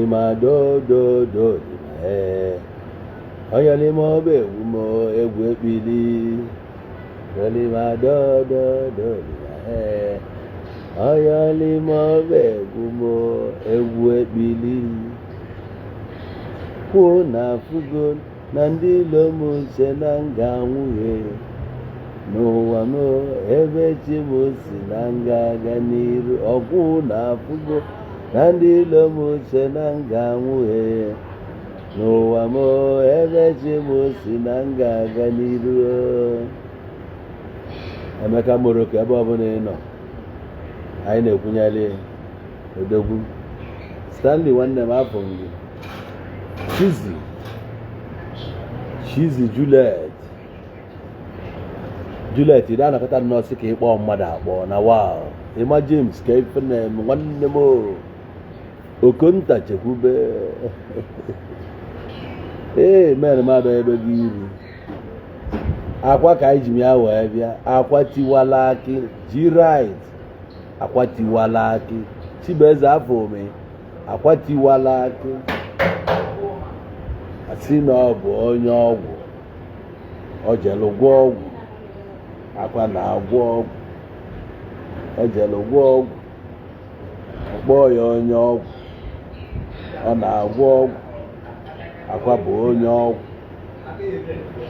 Oyolima do do do Oyolima be gumo egwe bili. Oyolima do do do Oyolima be gumo egwe bili. Kwuo na fugo na ndị lomu se na nga nwuhe. N'ụwa m ebe chi m si na ngaga n'iru. Ọkwụ na fugo na ndị lomu se na nga nwuhe. N'ụwa m ebe chi m si na ngaga n'iru. Emeka Moroko ebe ọbụla ị nọ, anyị na-ekwunyere odogwu. Stanley nwanne m afọ gị. Chizi Juliet ị na-anọkọta nnọọsị ka ịkpọ mmadụ akpọ na wow. Ịma James ka ife na-eme nwanne m Okonta Chekwube. Men m abịa ebe gị iri. Akwa ka anyị ji m ya wee bịa. Akwa tiwala akị. G-Right. Akwa tiwala akị. Chibueze afọ ome. Akwa tiwala akị. Asị na ọ bụ onye ọgwụ. O jelu gwọ ọgwụ. Akwa na-agwọ ọgwụ. O jelu gwọ ọgwụ. Kpọọ ya onye ọgwụ. Ọ na-agwọ ọgwụ. Akwa bụ onye ọgwụ.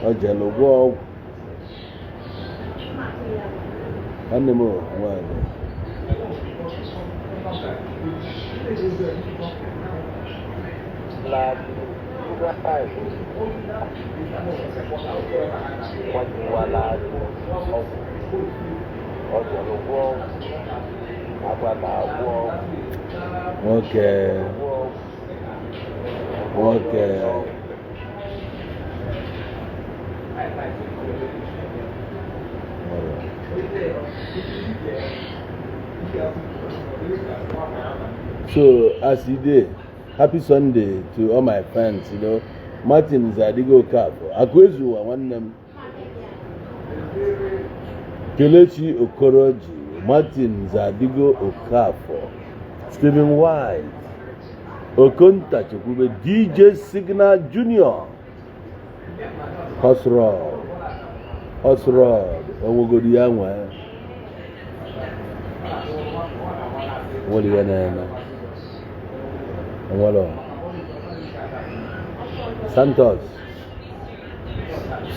O jelu gwọ ọgwụ. Nwanne m nwanyị. Okay. So as he did, happy Sunday to all my friends, Martin Zadigo Kafo, Akwezu, one them, Kelechi Okoroji, Martin Zadigo Okafo, Stephen White, Okonta Chekwube, DJ Signal Junior, Osrod, Owogodi Yanwa, what do you know? Santos.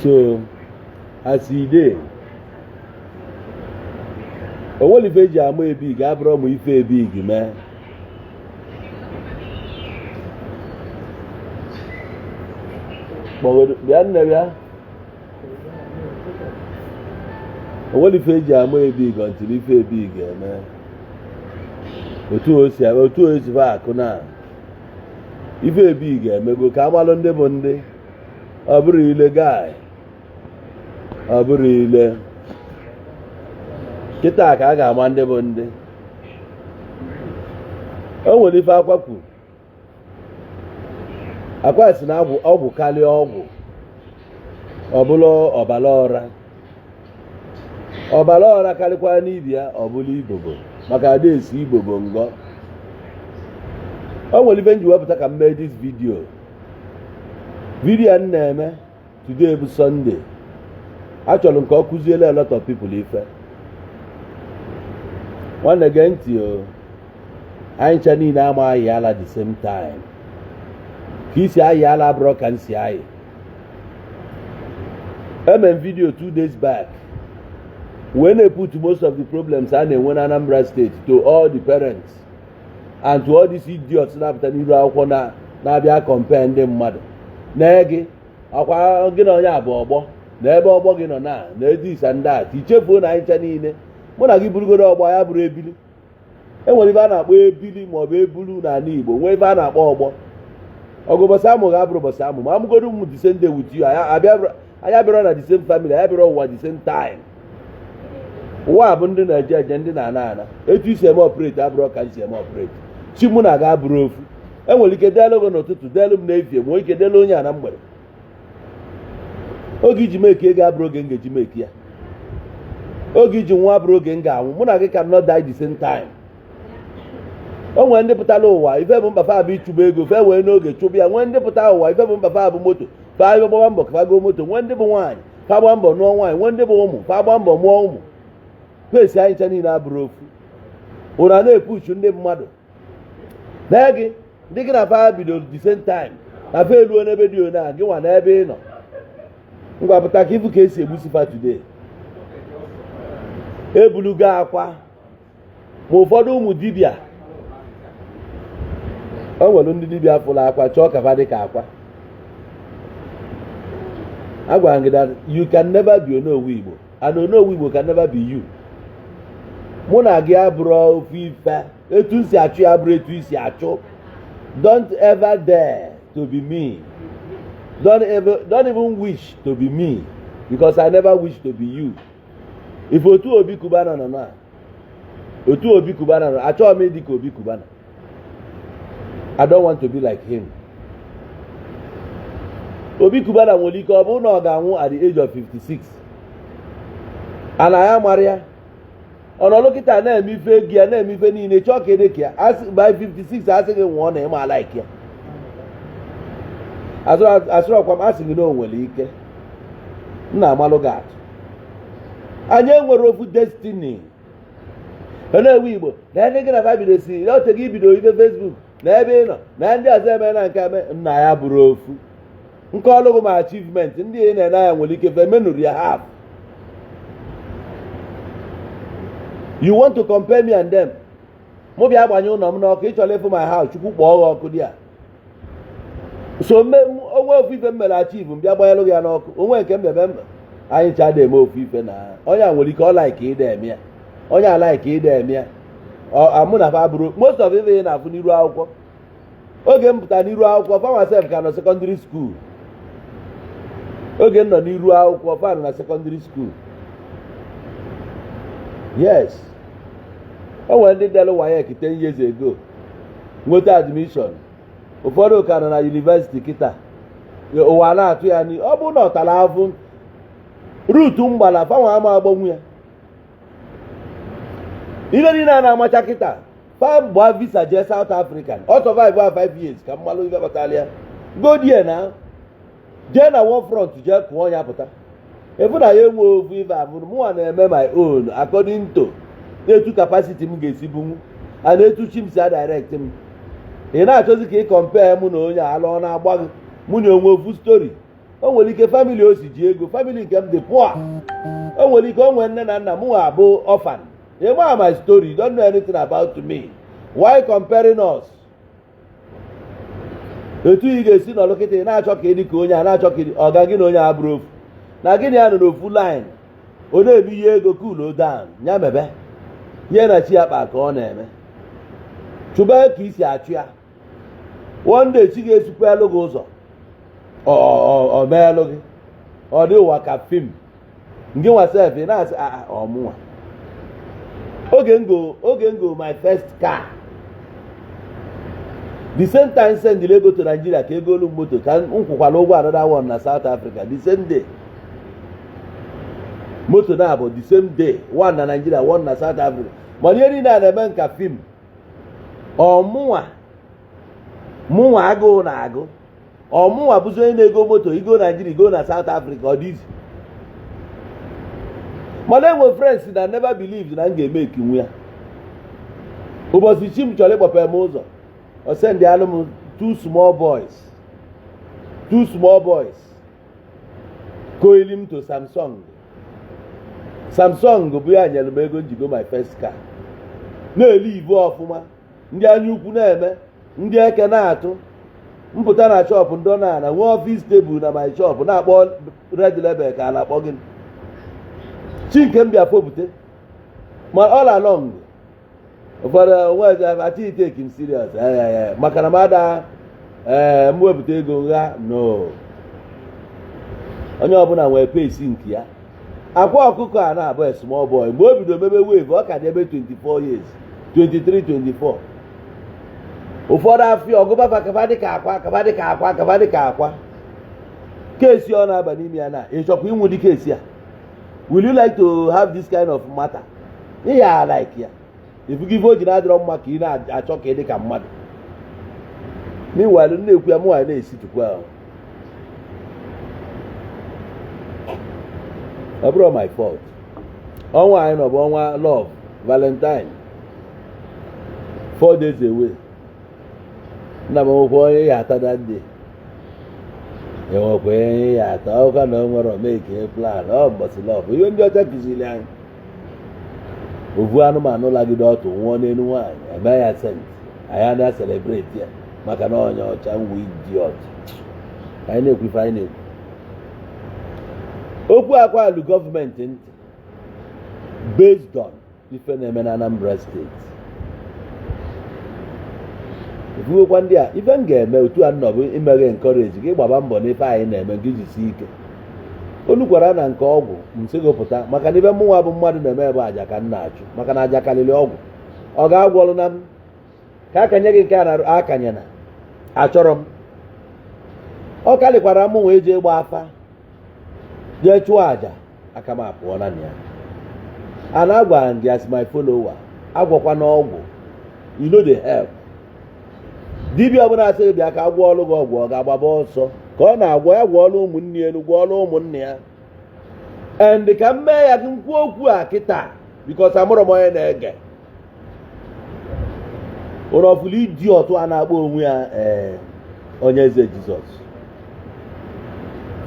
So, as he did, only if you are big, I brought me big, man. But only if you are big until you feel big, man. Otu o si fa akụna ife ebi ga-emego ka agbalụ ndị bụ ndị ọ bụrụ ile guy ọ bụrụ ile kịta ka a ga-ama ndị bụ ndị o nwere ife akwakwu akwa si na ọgwụ karịa ọgwụ ọ bụrụ ọbara ọra karịkwa n'ibi ya ọ bụrụ ibobo maka ada esi ibobo ngọ o nwere ife nji wepụta ka m mee this video m na-eme today bụ Sunday achọrọ m ka ọ kụziele a lot of people ife nwanne gee ntị anyị ncha niile ama ayị ala the same time ka isi ayị ala abụrụ ka m si ayị emem video 2 days back when they put most of the problems and they went Anambra State to all the parents and to all these idiots na-apụta n'iru akwụkwọ na-abịa compare ndị mmadụ na-ege akwa gị na onye abụ ọgbọ na ebe ọgbọ gị nọ na-edi isa ndị a ichefuo na anyị ncha niile mụ na gị burugoro ọgbọ ya bụrụ ebili enwere ibe a na-akpọ ebili maọbụ ebulu n'ala Igbo nwee ibe a na-akpọ ọgbọ ọgụ bọsị amụ ga-abụrụ bọsị amụ ma amụgodo ụmụ the same day with you anyị abịara na the same family anyị abịara ụwa the same time ụwa bụ ndị na-eje eje ndị na-ana etu isi eme ọpụreti abụrụ ka isi eme ọpụreti chi mụ na ga abụrụ ofu enwere ike deelu gị n'ụtụtụ deelu m n'efie nwee ike deelu onye a na mgbede oge iji meki ego abụrụ oge m ga-eji meki ya oge iji nwa abụrụ oge m ga-anwụ mụ na gị can not die the same time o nwere ndị pụtara ụwa ife bụ mkpafa abụ ịchụba ego fe wee n'oge chụbụ ya. Nwee ndị pụtara ụwa ife bụ mkpafa abụ moto fa gbaa mbọ ka go moto. Nwee ndị bụ nwaanyị fa gbaa mbọ nụọ nwaanyị. Nwee ndị bụ ụmụ fa gbaa mbọ mụọ ụmụ. Kwesi anyị ncha niile abụrụ ofu. Ụra na-epuchu ndị mmadụ na gị ndị gị na fa bidoro the same time na fa eruo n'ebe dị one a gị nwa n'ebe ị nọ. Ngwa pụta ka ifu ka esi egbusi fa today. Ebulugo akwa ma ụfọdụ ụmụ dibịa o nwere ndị dibịa fụrụ akwa chọọ ka fa dị ka akwa. Agwara gị that you can never be onowu Igbo and onowu Igbo can never be you. Mụ na gị abụrụ ofu ife. Etu nsi achụ ya abụrụ etu isi achụ. Don't ever dare to be me. Don't even wish to be me because I never wish to be you. If otu Obi Kubana nọ na otu Obi Kubana nọ achọghị m ịdị ka Obi Kubana. I don't want to be like him. Obi Kubana nwere ike ọ bụrụ na ọ ga-anwụ at the age of 56. Ana ya mara ya ọnọdụ kịta na-eme ife gị ya na-eme ife niile chọọ ka ede ka ya by 56 asị gị nwụọ na ịma like ya. Asịrọkwa m asị gị na o nwere ike. Nna amalụ gị atụ. Anyị enwere ofu destiny. Na-ewe Igbo na ndị gị na fa bido si ote gị bido ife Facebook na ebe ị nọ na ndị ọzọ eme na nke eme nna ya bụrụ ofu. Nke ọlụgụ ma achievement ndị ị na-ene ya nwere ike fe menụrụ ya half. You want to compare me and them? Mụ bịa agbanye ụlọ m n'ọkụ ịchọrọ ịfụ my house Chukwu kpọọ gị ọkụ dị a. So onwe ofu ife m mere achieve m bịa gbanyelụ gị ya n'ọkụ. Onwe nke mbebe anyị ncha da eme ofu ife na onye a nwere ike ọ like ịda eme ya. Onye a like ịda eme ya. Mụ na fa bụrụ most of ife ị na-afụ n'iru akwụkwọ. Oge m pụta n'iru akwụkwọ fa myself ka nọ secondary school. Oge m nọ n'iru akwụkwọ fa nọ na secondary school. Yes. O nwere ndị dere WAEC 10 years ago nweta admission. Ụfọdụ ka nọ na university kịta ụwa na-atụ ya n'ihu. Ọ bụrụ na ọ tara afụ ruutu mgbala fanwa ama agbanwu ya. Ihe niile a na-amacha kịta fa gbaa visa jee South African ọ survive 5 years ka mmalụ ife batara ya. Go there na jee na one front jee kụọ ya pụta. Efu na ya enwe ofu ife abụrụ mụnwa na-eme my own according to etu capacity m ga-esi bunwu and etu chi m si direct m. Ị na-achọzi ka ị compare mụ na onye alụ na-agba gị mụ na onwe ofu story. O nwere ike family o si ji ego family nke m dị poor. O nwere ike o nwere nne na nna mụ abụ orphan. You know my story, you don't know anything about me. Why comparing us? Etu ị ga-esi n'ọlụ kịta ị na-achọ ka ịdị ka onye a na-achọ ka ọ ga gị na onye a bụrụ ofu. Na gịnị ya nọ n'ofu line ọ na-ebi ihe ego cool down ya mebe ihe na chi akpa ka ọ na-eme chụba ka isi achụ ya. One day chi ga-esikwa elu gị ụzọ ọ meelụ gị ọ dị ụwa ka fim nke nwasef ị na-asị ọmụnwa. Oge ngo my first car the same time send ego to Nigeria ka ego olu moto ka m kwụkwala ụgwọ another one na South Africa the same day. Moto na abụ the same day one na Nigeria one na South Africa. Mana ihe niile a na-eme nka fim ọmụnwa agụụ na agụ ọmụnwa bụzi onye na-ego moto igo Nigeria igo na South Africa ọ dịzi. Mana enwe friends na never believed na m ga-eme ekinwu ya. Ụbọchị chi m chọrọ ịkpọpe m ụzọ o send alụ m two small boys koili m to Samsung bụ ya nyere m ego njigo my first car. Na-eli ivu ọfụma ndị anya ukwu na-eme ndị eke na-atụ mpụta na shop ndị na nwee office table na my shop na-akpọ red label ka a na-akpọ gị chi nke m bịa fopụte ma all along ụfọdụ onwe achị take him serious maka na mada m wepụta ego nha no onye ọbụla nwere pace nke ya. Akwa ọkụkọ a na-abụ small boy mgbe o bido mebe wave ọ ka dị ebe 24 years 23 24. Ụfọdụ afọ ọgụbafa kaba dị ka akwa kesi ọ na-aba n'ime ya na ịchọkwa inwu dị kesi a. Will you like to have this kind of matter? Yeah, I like ya. ifu gị voji na-adịrọ mma ka ị na-achọ ka ị dị ka mmadụ meanwhile na-ekwu ya mụnwa na-esi tukwu ahụ ọ bụrụ my fault ọnwa anyị nọ bụ ọnwa love Valentine 4 days away nna m nwekwa onye ya ata that day enwekwa onye ya ata ọka na o nwere omeke plan ọ mbọsị love ihe ndị ọcha kụziri anyị ovu anụmanụ lagide ọtụ nwụọ n'elu nwaanyị eme ya sent anyị na celebrate ya maka na onye ọcha nwe idiot anyị na-ekwu ife anyị na-ekwu okwu akwa alụ gọọmenti ntị based on ife na-eme na Anambra steeti efuwekwa ndị a ife m ga-eme otu a nnọbụ imeghe encourage gị gbaba mbọ n'ife anyị na-eme gị jisi ike olukwara na nke ọgwụ msigopụta maka na ife mụnwa bụ mmadụ na-eme ebe aja ka m na-achụ maka na aja karịrị ọgwụ ọ ga-agwọrụ na m ka akanye gị nke a na akanye na achọrọ m ọ kalịkwara mụ wee jee gba afa jee chụọ aja aka m apụọ na ya a na-agwara m gị as my follower agwọkwa n'ọgwụ you know the help dibịa ọbụla asịghị bịa ka agwọ ọlụ gị ọgwụ ọ ga-agbaba ọsọ ka ọ na-agwọ ya gwọọlụ ụmụnne ya gwọọlụ ụmụnne ya and ka m mee ya gị nkwuo okwu a kịta because amụrụ m onye na-ege ụlọ ọfụlụ iji ọtụ a na-akpọ onwe ya onyeze Jizọs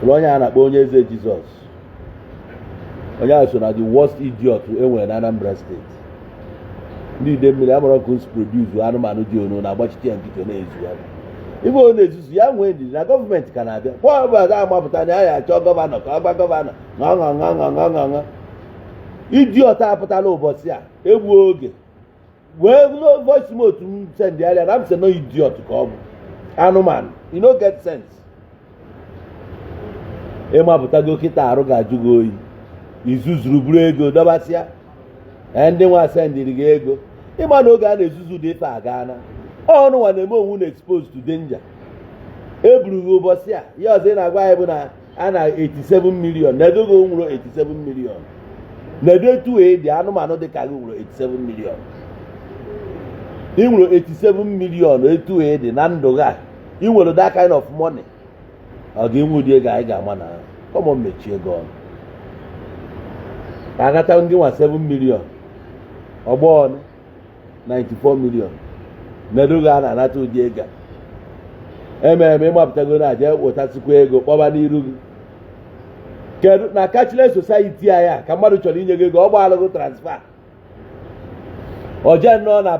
ụlọ onye a na-akpọ onyeze Jizọs onye ahụ so na the worst idiot enwere na Anambra steeti ndị ide mmiri amụrụ nkụ produce anụmanụ dị onu na-agbachite ya nkịtị na-ezu ya ibe ọ na-ezuzu ya nwee ndidi na gọọmenti ka na-abịa kwa ọbụla amapụta na ya achọ gọvanọ ka ọ gba gọvanọ ṅaṅaṅaṅaṅaṅa idiot apụtala ụbọchị a egbuo oge wee voice note m sendịarịa na m sị no idiot ka ọ bụ anụmanụ you no get sense ịmapụtago kịta arụ ga-ajụ gị oyi izuzuru buru ego dọbasịa ndị nwa sendịrị gị ego ịma na oge a na-ezuzu dị ife agaana ọnụ nwa na-eme onwe na expose to danger eburu gị ụbọchị a ya ọzọ ị na-agwa anyị bụ na a na 87 million na-edo gị nwụrụ 87 million na-edo etu dị anụmanụ dị ka gị nwụrụ 87 million ị nwụrụ 87 million etu dị na ndụ gị a ị nwere that kind of money ọ ga-enwe ụdị ego anyị ga-ama na kọmọ mechie ego ọnụ ka agata ndị nwa 7 million ọgbọ 94 million na-edoghị a na-anata ụdị ego ememe ịmapụtago na aja wetasikwa ego kpọba n'iru gị kedu na cashless society anyị ka mmadụ chọrọ inye gị ego ọ gbaalụgo transfer oje nnọọ na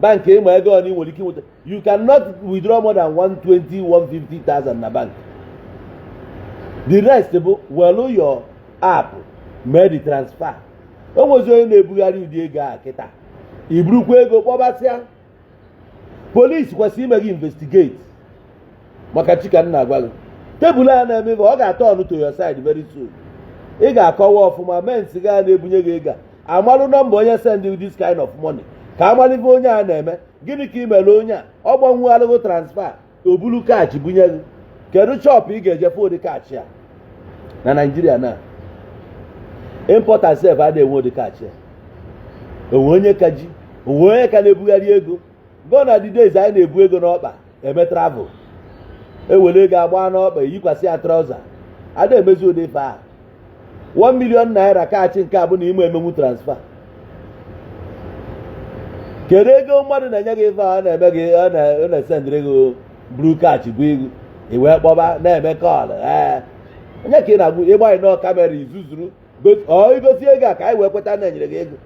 bankị ịma ego ọ na ị nwere ike nweta you cannot withdraw more than 120,000-150,000 na bank the rest bụ welu your app mee the transfer o nwezi onye na-ebugharị ụdị ego a kịta iburukwa ego kpọbasịa polisi kwesịrị ime gị investigate maka chika nna agwa gị tebụl a na-eme ọ ga-atọ ọnụ to your side very soon ị ga-akọwa ọfụma mens ga na-ebunye gị ego amalụ nọmba onye send this kind of money ka amalive onye a na-eme gịnị ka ị mere onye a ọ gbanwegharịgo transfer obulu kaachị bunye gị kedu chọpụ ị ga-eje fod kaachị a na Naịjirịa na import and sef adịghị enwe ụdị kaachị onwe onye ka ji onwe onye ka na-ebugharị ego go na the days anyị na-ebu ego n'ọkpa eme travel ewere ego agba n'ọkpa eyikwasị ya trọza ada emezi ụdị ife a 1 million naira kaachị nke a bụ na ime emenwu transfer kedu ego mmadụ na-enye gị ife a na-eme gị ọ na-esendịrị ego buru kaachị bụ ego iwee kpọba na-eme kọl onye ka ị na-agwụ ịgbanyị nọ kamera izuzuru igosi ego a ka anyị wee kweta na enyere gị ego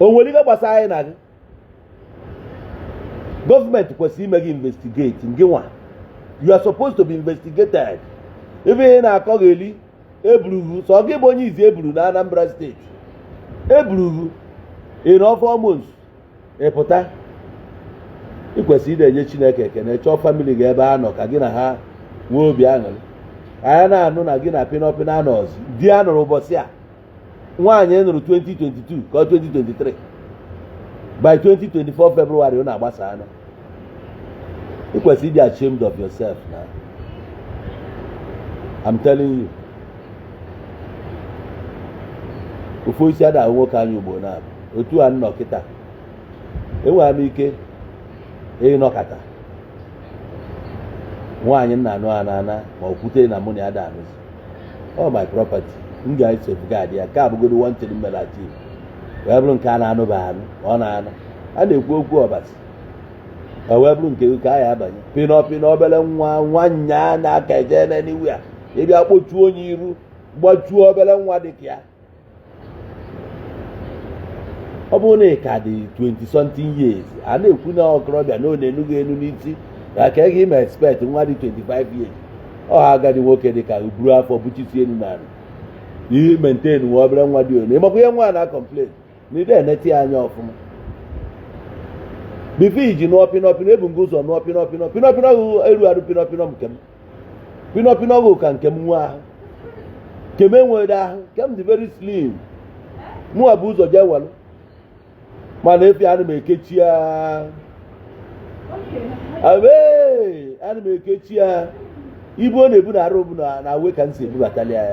o nwere ihe gbasara anyị na gị gọọmenti kwesịrị ime gị investigate ngị nwa you are supposed to be investigated ebe ihe na-akọ gị eli eburugu sọ gị bụ onye izi eburu na Anambra steeti eburugu in 4 months ịpụta ị kwesịrị na-enye Chineke ekene chọọ famili gị ebe ha nọ ka gị na ha nwee obi aṅụrị anyị na-anụ na gị na pinọpịna anọzi di a nụrụ ụbọchị a nwaanyị nụrụ 2022 ka 2023 by 2024 February ọ na-agbasa anya ị kwesịrị ịdị ashamed of yourself na I'm telling you ofu isi ada ahụ nwoke anyị ugbo na-abụ otu a nnọ kịta enwere m ike ịnọkata nwaanyị nna anụ ana ma okwute na mụ na ya da anụzi all my property m ga-esefugad ya nke abụgodo wanted mmelachi wee bụrụ nke a na-anụba anụ ọ na-anụ a na-ekwu okwu ọbasi wee bụrụ nke ka a ya abanye pịnọpịnọ obere nwanya na-aka eje n'eniwe a ịbịa kpochuo onye iru gbachuo obere nwa dị ka ya ọ bụrụ na ị ka dị 20 something years a na-ekwu na ọkọrọbịa na ọ na-enughị enu n'isi ka ka ị ma expect nwa dị 25 years ọ ha agadi nwoke dị ka buru afọ buchisi enu na ihe maintain nwa obere nwa dị one ịmakwa ihe nwa na-complain na ide eneti ya anya ọfụma bifo iji nụọ pịnọpịnọ ebu nke ụzọ nụọ pịnọpịnọ eru arụ pịnọpịnọ nke m pịnọpịnọ gụ ka nke m nwa ahụ nke m enwere ahụ nke m dị very slim mụwa bụ ụzọ jee welụ mana efi ana m ekechi ya ana m ekechi ya ibu ọ na-ebu na arụ bụ na awe ka m si ebubatali ya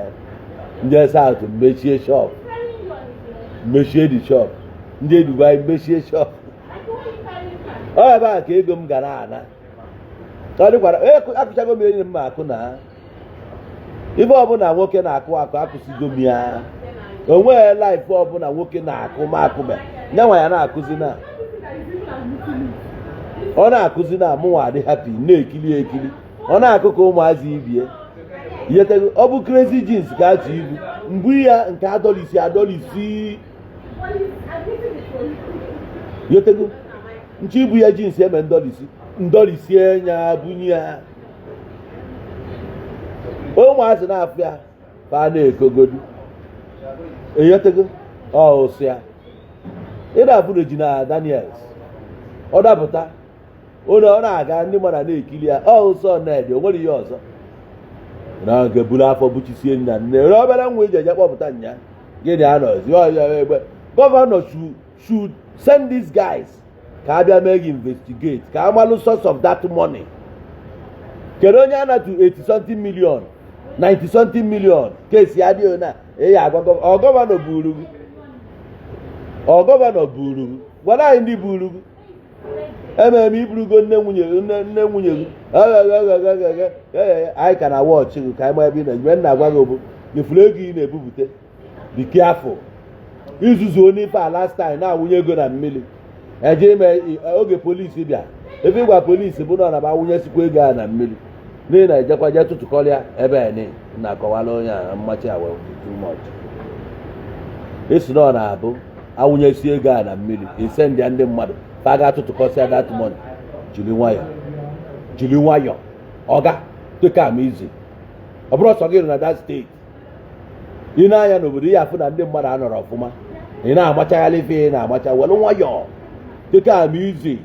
ndị South mmechie shop mmechie di shop ndị Dubai mmechie shop ọ ebe a ka ego m gara ana ọ dịkwara akụchago m enyi m ma akụ na ibe ọbụla nwoke na-akụ akụsigo m ya o nweghị laịfụ ọbụla nwoke na-akụ ma akụbe nyanwa ya na-akụzi na ọ na-akụzi na mụnwa adị hapi na-ekili ekili ọ na-akụ ka ụmụazị ibie yetego ọ bụ crazy jeans ka atụ ibu mgbu ya nke adọlisi yetego nche ibu ya jeans eme ndọlisi enya bunye ya ụmụazị na-afụ ya ka a na-ekogodu eyetego ọhụsị ya ịdabụrụ ji na Daniels ọ dapụta ọ na-aga ndị mmadụ na-ekili ya ọhụsọ na-ede o nwere ihe ọzọ na nke buru afọ buchisie nna nne ere obere nwa iji eje kpọpụta nya gịnị anọzi egbe gọvanọ should send these guys ka a bịa mee gị investigate ka a malụ source of that money kedu onye anatu 80 something million 90 something million kesi adịghị na eyi agwa gọvanọ buru gị gọvanọ buru gị gwara anyị ndị buru gị ememe iburugo nne nwunye gị anyị ka na wọchị gị ka anyị ma ebe ị na mgbe nna agwa gị bụ ifuru ego ị na-ebupụte be careful izuzu onye ife a last time na-awụnye ego na mmiri eje ime oge polisi bịa ebe ịgwa polisi bụ na ba awụnyesikwa ego a na mmiri n'ihi na ejekwa je tụtụkọrịa ebe a na-akọwala onye a mmachi awa too much esi na ọ na-abụ awụnyesi ego a na mmiri ise ndị ndị mmadụ fa ga-atụtụkọsịa that money jiri nwayọ ọga take am easy ọ bụrụ ọsọ gị na that steeti ị na-anya n'obodo ya afụ na ndị mmadụ anọrọ ọfụma ị na-amachagharị ife ị na-amacha were nwayọ take am easy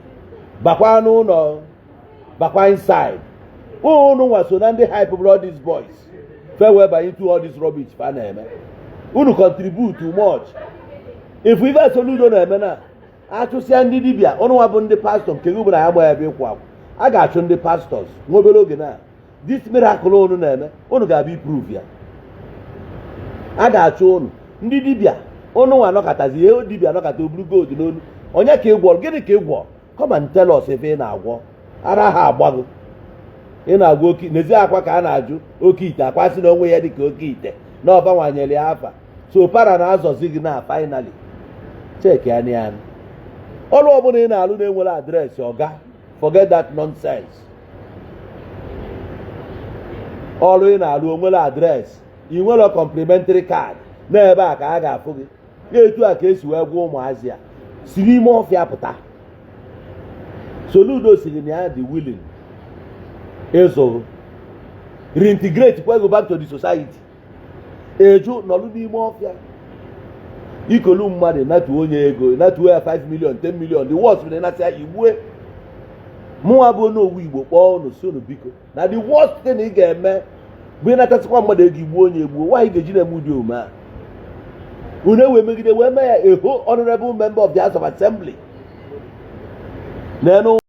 bakwa n'ụlọ bakwa inside unu nwa so na ndị hype brought these boys fe wee banye into all this rubbish fa na-eme unu contribute too much if ife Soludo na-eme na achụsịa ndị dibịa ọnụ nwa bụ ndị pastọ nke gị bụ na ya gba ebe ịkwụ akwụ a ga-achụ ndị pastọs nwa obere oge na this miracle unu na-eme unu ga-abịa prove ya a ga-achụ unu ndị dibịa unu nwa anọkọtazi ihe dibịa anọkọta oburu gold n'olu onye ka ị gwọrọ gịnị ka ị gwọ come and tell us ebe ị na-agwọ ara ha agbago ị na-agwa oke n'ezi akwa ka a na-ajụ oke ite akwasị na onwe ya dị ka oke ite na ọba nwanyere ya afa so para na-azọzi gị na finally check ya n'anya ọrụ ọbụla ị na-alụ na-enwere adreesị ọga forget that nonsense ọrụ ị na-alụ onwere adreesị ị nwere complimentary card n'ebe a ka a ga-afụ gị etu a ka esi wee gwa ụmụazị a si n'ime ọfịa pụta Soludo siri na ya dị willing ịzụ reintegrate kwego back to the society eju nọlụ n'ime ọfịa ikolu mmadụ natu onye ego natu ya 5 million 10 million the worst bụ na ya igbue mụnwa bụ n'owu Igbo kpọọ unu si unu biko na the worst thing ị ga-eme bụ ịnatasịkwa mmadụ ego igbuo onye egbuo nwaanyị ga-eji na-eme ụdị ome a unu ewee megide wee mee ya a honorable member of the House of Assembly n'enu